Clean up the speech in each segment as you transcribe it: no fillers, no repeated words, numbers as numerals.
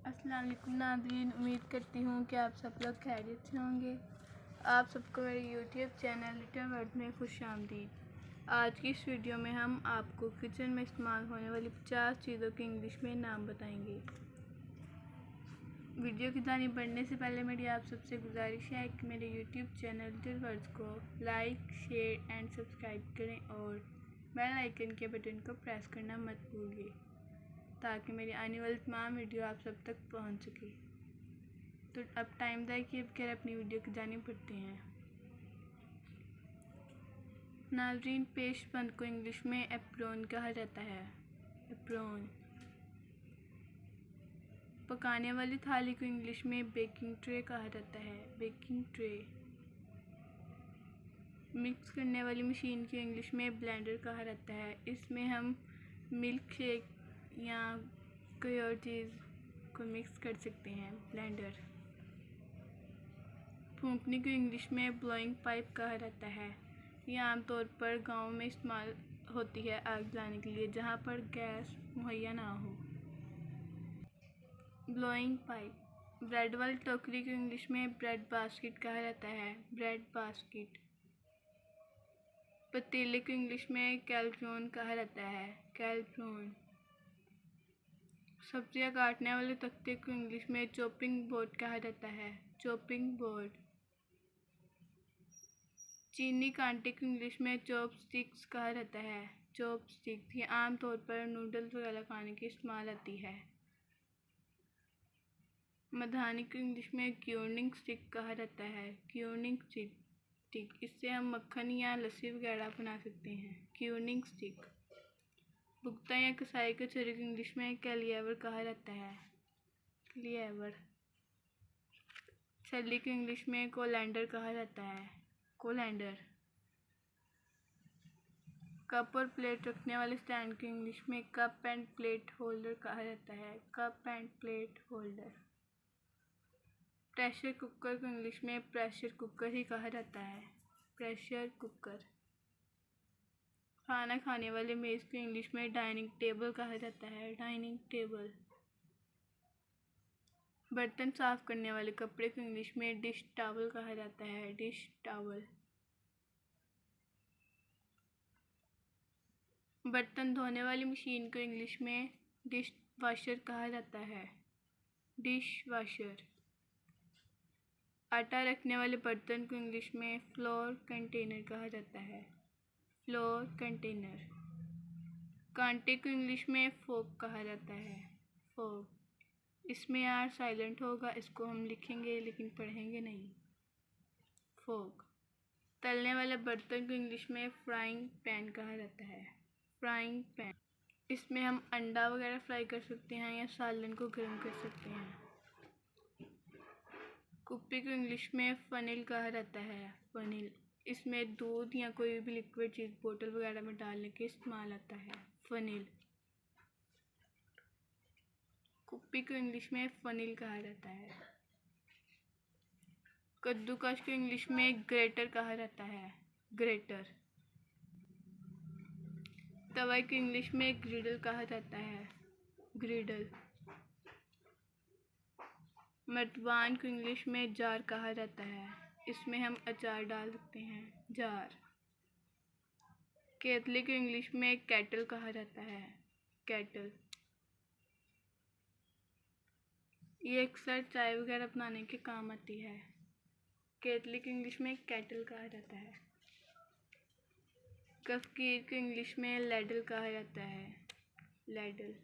अस्सलाम वालेकुम नाज़रीन, उम्मीद करती हूँ कि आप सब लोग खैरियत से होंगे। आप सबको मेरे यूट्यूब चैनल लिटिल वर्ल्ड में खुशामदीद। आज की इस वीडियो में हम आपको किचन में इस्तेमाल होने वाली 50 चीज़ों के इंग्लिश में नाम बताएंगे। वीडियो की जानिब बढ़ने से पहले मेरी आप सबसे गुजारिश है कि मेरे यूट्यूब चैनल लिटिल वर्ल्ड को लाइक, शेयर एंड सब्सक्राइब करें और बेल आइकन के बटन को प्रेस करना मत भूलिए ताकि मेरी आने वाली तमाम वीडियो आप सब तक पहुंच सके। तो अब टाइम था कि अब खैर अपनी वीडियो की जानिब बढ़ते हैं। नाज़रीन, पेस्ट बंद को इंग्लिश में एप्रोन कहा जाता है। एप्रोन। पकाने वाली थाली को इंग्लिश में बेकिंग ट्रे कहा जाता है। Baking tray. मिक्स करने वाली मशीन को इंग्लिश में ब्लेंडर कहा जाता है। इसमें हम मिल्क शेक या कोई और चीज़ को मिक्स कर सकते हैं। ब्लेंडर। फूंकने को इंग्लिश में ब्लोइंग पाइप कहा जाता है। यह आमतौर पर गाँव में इस्तेमाल होती है आग जलाने के लिए जहाँ पर गैस मुहैया ना हो। Blowing pipe. ब्रेड वाली टोकरी को इंग्लिश में ब्रेड बास्केट कहा जाता है। Bread basket. पतीले को इंग्लिश में कैलफ्रोन कहा जाता है। कैलफ्रोन। सब्जियां काटने वाले तख्ते को इंग्लिश में चॉपिंग बोर्ड कहा जाता है। Chopping board. चीनी कांटे को इंग्लिश में चॉपस्टिक्स कहा जाता है। चॉपस्टिक्स। ये आमतौर पर नूडल्स वगैरह खाने के इस्तेमाल आती है। मधानी को इंग्लिश में क्यूर्निंग स्टिक कहा जाता है। क्यूर्निंग स्टिक। इससे हम मक्खन या लस्सी वगैरह बना सकते हैं। क्यूर्निंग स्टिक। भुगता या कसाई के छुरी को इंग्लिश में कैलिएवर कहा जाता है। कैलिएवर। छल्ली को इंग्लिश में कोलैंडर कहा जाता है। कोलैंडर। कप और प्लेट रखने वाले स्टैंड को इंग्लिश में कप एंड प्लेट होल्डर कहा जाता है। Cup end plate holder. Pressure cooker को इंग्लिश में प्रेशर कुकर ही कहा जाता है। Pressure cooker. खाना खाने वाले मेज़ को इंग्लिश में डाइनिंग टेबल कहा जाता है। Dining table. बर्तन साफ करने वाले कपड़े को इंग्लिश में डिश टॉवल कहा जाता है। Dish towel. बर्तन धोने वाली मशीन को इंग्लिश में डिश वॉशर कहा जाता है। Dish washer. आटा रखने वाले बर्तन को इंग्लिश में फ्लोर कंटेनर कहा जाता है। Floor container. कांटे को इंग्लिश में फोक कहा जाता है। फोक। इसमें आर साइलेंट होगा, इसको हम लिखेंगे लेकिन पढ़ेंगे नहीं। फोक। तलने वाले बर्तन को इंग्लिश में फ्राइंग पैन कहा जाता है। Frying pan. इसमें हम अंडा वगैरह फ्राई कर सकते हैं या सालन को गर्म कर सकते हैं। कुप्पी को इंग्लिश में फनिल कहा जाता है। फनिल। इसमें दूध या कोई भी लिक्विड चीज़ बोतल वगैरह में डालने के इस्तेमाल आता है। फनिल। कुप्पी को इंग्लिश में फनिल कहा जाता है। कद्दूकस को इंग्लिश में ग्रेटर कहा जाता है। ग्रेटर। तवा को इंग्लिश में ग्रिडल कहा जाता है। ग्रिडल। मर्तबान को इंग्लिश में जार कहा जाता है। इसमें हम अचार डाल सकते हैं। जार। केतली को इंग्लिश में केटल कहा जाता है। केटल। ये अक्सर चाय वगैरह बनाने के काम आती है। केतली को इंग्लिश में केटल कहा जाता है। कफकीर को इंग्लिश में लैडल कहा जाता है। लैडल।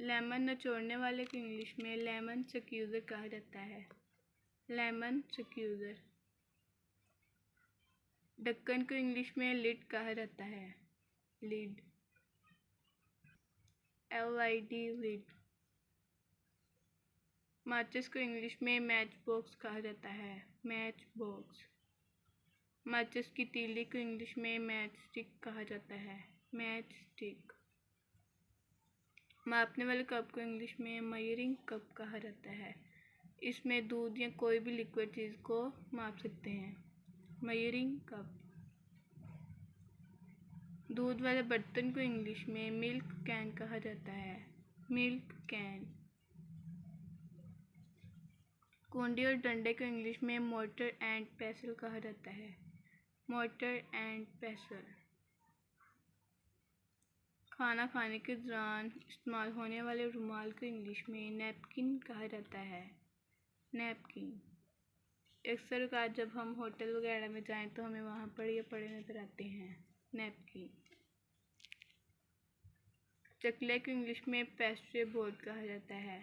लेमन निचोड़ने वाले को इंग्लिश में लेमन स्क्यूज़र कहा जाता है। Lemon squeezer. ढक्कन को इंग्लिश में लिड कहा जाता है। लिड। LID lid. माचिस को इंग्लिश में मैच बॉक्स कहा जाता है। Matchbox. माचिस की तीली को इंग्लिश में मैच स्टिक कहा जाता है। Match stick. मापने वाले कप को इंग्लिश में मेजरिंग कप कहा जाता है। इसमें दूध या कोई भी लिक्विड चीज़ को माप सकते हैं। Measuring cup. दूध वाले बर्तन को इंग्लिश में मिल्क कैन कहा जाता है। Milk can. कुंडी और डंडे को इंग्लिश में मोर्टर एंड पेसल कहा जाता है। Mortar and पेसल। खाना खाने के दौरान इस्तेमाल होने वाले रुमाल को इंग्लिश में नैपकिन कहा जाता है। नैपकिन। अक्सर औक़ात जब हम होटल वगैरह में जाएं तो हमें वहाँ पर ये पड़े नज़र आते हैं, नैपकिन। चकले को इंग्लिश में पेस्ट्री बोर्ड कहा जाता है।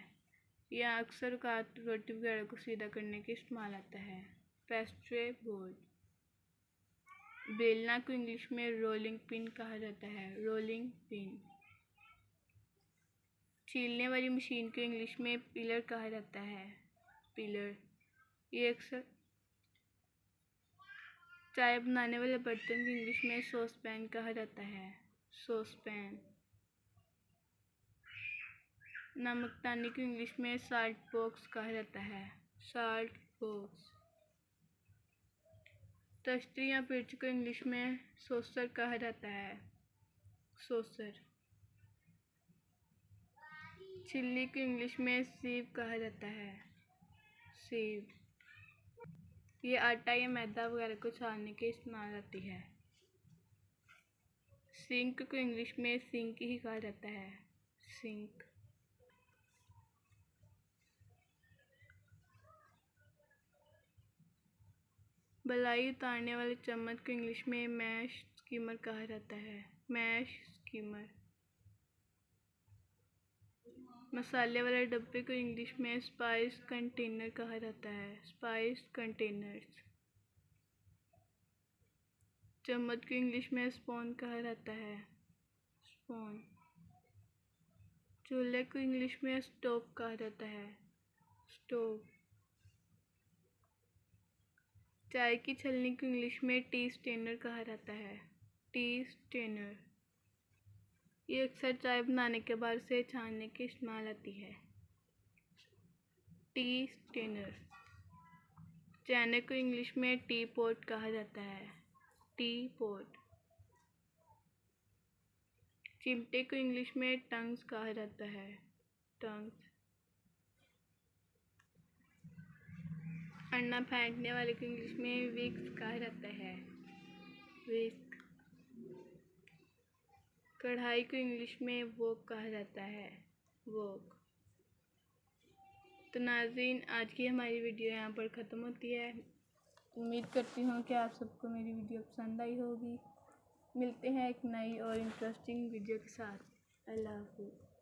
यह अक्सर औक़ात रोटी वगैरह को सीधा करने के इस्तेमाल आता है, पेस्ट्री बोर्ड। बेलना को इंग्लिश में रोलिंग पिन कहा जाता है, रोलिंग पिन। छीलने वाली मशीन को इंग्लिश में पिलर कहा जाता है, पिलर। ये अक्सर चाय बनाने वाले बर्तन को इंग्लिश में सॉसपैन कहा जाता है, सॉसपैन। नमकदानी को इंग्लिश में साल्ट बॉक्स कहा जाता है, साल्ट बॉक्स। तश्तरी या पिर्च को इंग्लिश में सॉसर कहा जाता है, सॉसर। छिल्ली को इंग्लिश में सीव कहा जाता है, सीव। ये आटा या मैदा वगैरह को छानने के इस्तेमाल आती है। सिंक को इंग्लिश में सिंक ही कहा जाता है, सिंक। बलाई उतारने वाले चम्मच को इंग्लिश में मैश स्कीमर कहा जाता है, मैश स्कीमर। मसाले वाले डब्बे को इंग्लिश में स्पाइस कंटेनर कहा जाता है, स्पाइस कंटेनर्स। चम्मच को इंग्लिश में स्पून कहा जाता है, स्पून। चूल्हे को इंग्लिश में स्टोव कहा जाता है, स्टोव। चाय की छलनी को इंग्लिश में टी स्टेनर कहा जाता है, टी स्टेनर। ये अक्सर चाय बनाने के बाद से छानने के इस्तेमाल आती है, टी स्टेनर। चैने को इंग्लिश में टी पॉट कहा जाता है, टी पॉट। चिमटे को इंग्लिश में टंग्स कहा जाता है, टंग्स। अन्ना फेंटने वाले को इंग्लिश में विक्स कहा जाता है, विस्क। कढ़ाई को इंग्लिश में वोक कहा जाता है, वोक। तो नाज़रीन, आज की हमारी वीडियो यहाँ पर ख़त्म होती है। उम्मीद करती हूँ कि आप सबको मेरी वीडियो पसंद आई होगी। मिलते हैं एक नई और इंटरेस्टिंग वीडियो के साथ। अल्लाह हाफ़िज़।